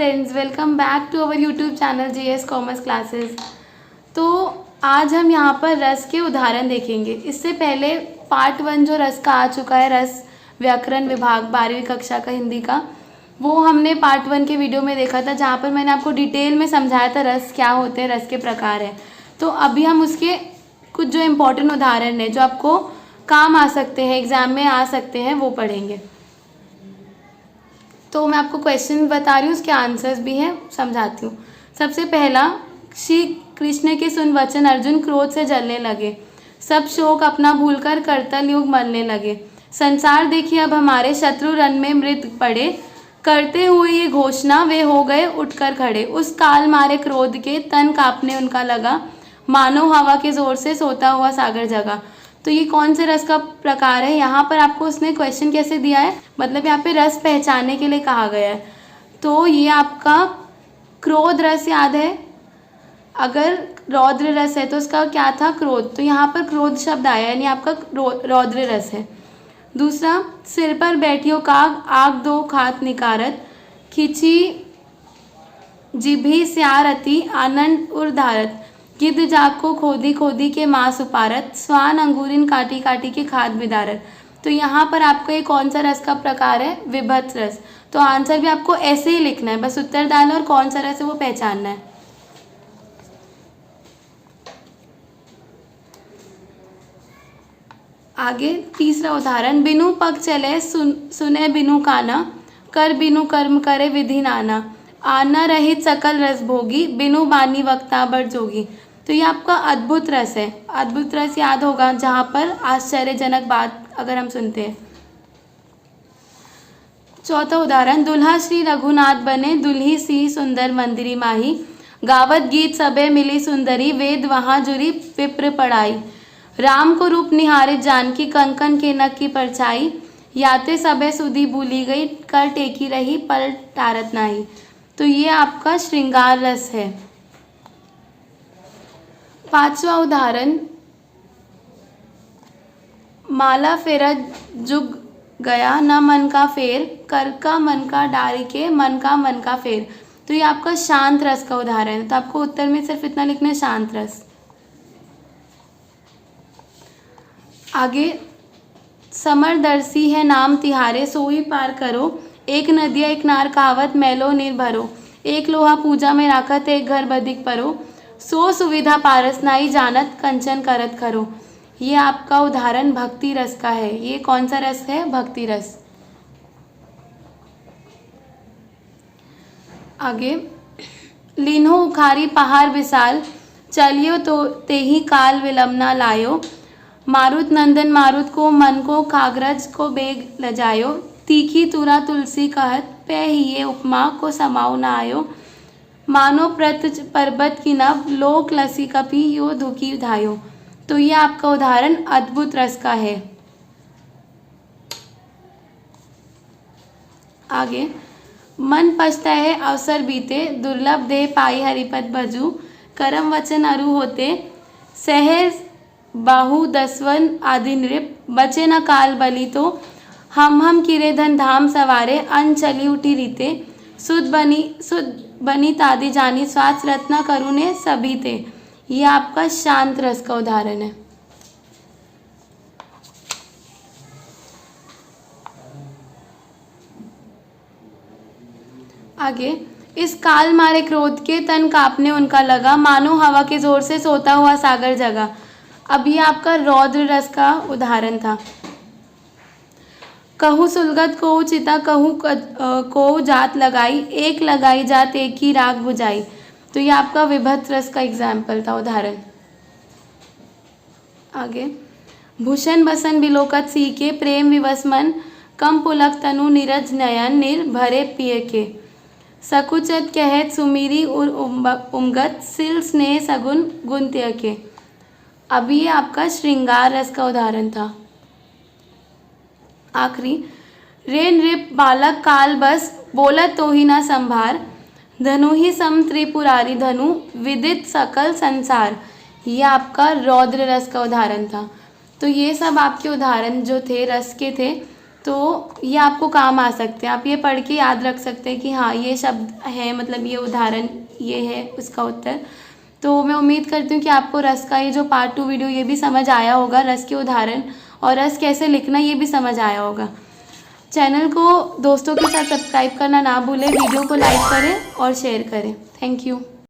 Friends, welcome back to our YouTube channel GS commerce classes. तो आज हम यहाँ पर रस के उदाहरण देखेंगे। इससे पहले पार्ट 1 जो रस का आ चुका है, रस व्याकरण विभाग 12वीं कक्षा का हिंदी का, वो हमने पार्ट 1 के वीडियो में देखा था, जहाँ पर मैंने आपको डिटेल में समझाया था रस क्या होते हैं, रस के प्रकार हैं। तो अभी हम उसके कुछ जो इम्पोर्टेंट उदाहरण हैं जो आपको काम आ सकते हैं, एग्ज़ाम में आ सकते हैं, वो पढ़ेंगे। तो मैं आपको क्वेश्चन बता रही हूँ, उसके आंसर्स भी हैं, समझाती हूँ। सबसे पहला, श्री कृष्ण के सुन वचन अर्जुन क्रोध से जलने लगे, सब शोक अपना भूलकर करतल युग मलने लगे। संसार देखिए अब हमारे, शत्रु रण में मृत पड़े, करते हुए ये घोषणा वे हो गए उठकर खड़े। उस काल मारे क्रोध के तन कांपने उनका लगा, मानो हवा के जोर से सोता हुआ सागर जगा। तो ये कौन से रस का प्रकार है? यहाँ पर आपको उसने क्वेश्चन कैसे दिया है, मतलब यहाँ पे रस पहचानने के लिए कहा गया है। तो ये आपका क्रोध रस याद है। अगर रौद्र रस है तो उसका क्या था? क्रोध। तो यहाँ पर क्रोध शब्द आया, यानी आपका रौद्र रस है। दूसरा, सिर पर बैठियो काग, आग दो खात निकारत, खिंची जिभी स्यारती आनंद उर्धारत, गिद्ध जाग को खोदी खोदी के मांस उपारत, स्वान अंगूरिन काटी काटी के खाद बिदारत। तो यहाँ पर आपका ये कौन सा रस का प्रकार है? विभत्स रस। तो आंसर भी आपको ऐसे ही लिखना है, बस उत्तर डालना और कौन सा रस है वो पहचानना है। आगे तीसरा उदाहरण, बिनु पग चले सुने बिनु काना, कर बिनु कर्म करे विधि नाना, आना रहित सकल रस भोगी, बिनु बानी वक्ता बड़ जोगी। तो ये आपका अद्भुत रस है। अद्भुत रस याद होगा, जहाँ पर आश्चर्यजनक बात अगर हम सुनते हैं। चौथा उदाहरण, दुल्हा श्री रघुनाथ बने, दुल्ही सी सुंदर मंदिरी माही, गावत गीत सबे मिली सुंदरी, वेद वहाँ जुरी विप्र पढ़ाई, राम को रूप निहारित जानकी, कंकन के नक की परछाई, याते सबे सुधी भूली गई, कर टेकी रही पल टारत नाही। तो ये आपका श्रृंगार रस है। पांचवा उदाहरण, माला फेरा जुग गया न मन का फेर, कर का मन का डारी के मन का फेर। तो ये आपका शांत रस का उदाहरण है। तो आपको उत्तर में सिर्फ इतना लिखना है, शांत रस। आगे, समरदर्शी है नाम तिहारे, सोई पार करो, एक नदिया एक नार कहावत मैलो निर्भरो, एक लोहा पूजा में राखत एक घर बधिक परो, सो सुविधा पारस नाई जानत कंचन करत खरो। ये आपका उदाहरण भक्ति रस का है। ये कौन सा रस है? भक्ति रस। आगे, लीन्हो उखारी पहाड़ विशाल, चलियो तो तेही काल विलंबना लायो, मारुत नंदन मारुत को मन को कागरज को बेग लजायो, तीखी तुरा तुलसी कहत पे हिये उपमा को समाओ न आयो, मानो प्रत पर्वत की नभ लोक लसी कपि यो धुकी धायो। तो ये आपका उदाहरण अद्भुत रस का है। आगे, मन पछता है अवसर बीते, दुर्लभ देह पाई हरिपद भजू, करम वचन अरु होते, सहज बाहु दसवन आदि नृप, बचे न काल बली तो, हम किरे धन धाम सवारे, अन चली उठी रीते, सुध बनी तादी जानी, स्वास्थ्य रत्ना करुणे सभी ते। ये आपका शांत रस का उदाहरण है। आगे, इस काल मारे क्रोध के तन कांपने उनका लगा, मानो हवा के जोर से सोता हुआ सागर जगा। अब ये आपका रौद्र रस का उदाहरण था। कहूँ सुलगत को चिता कहूँ को जात लगाई, एक लगाई जात एक ही राग बुझाई। तो ये आपका विभत्स रस का एग्जाम्पल था, उदाहरण। आगे, भूषण बसन बिलोकत सीके, प्रेम विवश मन कम पुलक तनु, नीरज नयन निर्भरे पिय के, सकुचत कहत सुमीरी उर उमगत, सिल स्नेह सगुन गुण त्य के। अब ये आपका श्रृंगार रस का उदाहरण था। आखिरी, रे नृप बालक काल बस, बोलत तो ही ना संभार, धनु ही सम त्रिपुरारी धनु, विदित सकल संसार। ये आपका रौद्र रस का उदाहरण था। तो ये सब आपके उदाहरण जो थे रस के थे, तो ये आपको काम आ सकते हैं। आप ये पढ़ के याद रख सकते हैं कि हाँ ये शब्द है, मतलब ये उदाहरण ये है उसका उत्तर। तो मैं उम्मीद करती हूँ कि आपको रस का ये जो पार्ट 2 वीडियो ये भी समझ आया होगा, रस के उदाहरण और रस कैसे लिखना ये भी समझ आया होगा। चैनल को दोस्तों के साथ सब्सक्राइब करना ना भूलें, वीडियो को लाइक करें और शेयर करें। Thank you.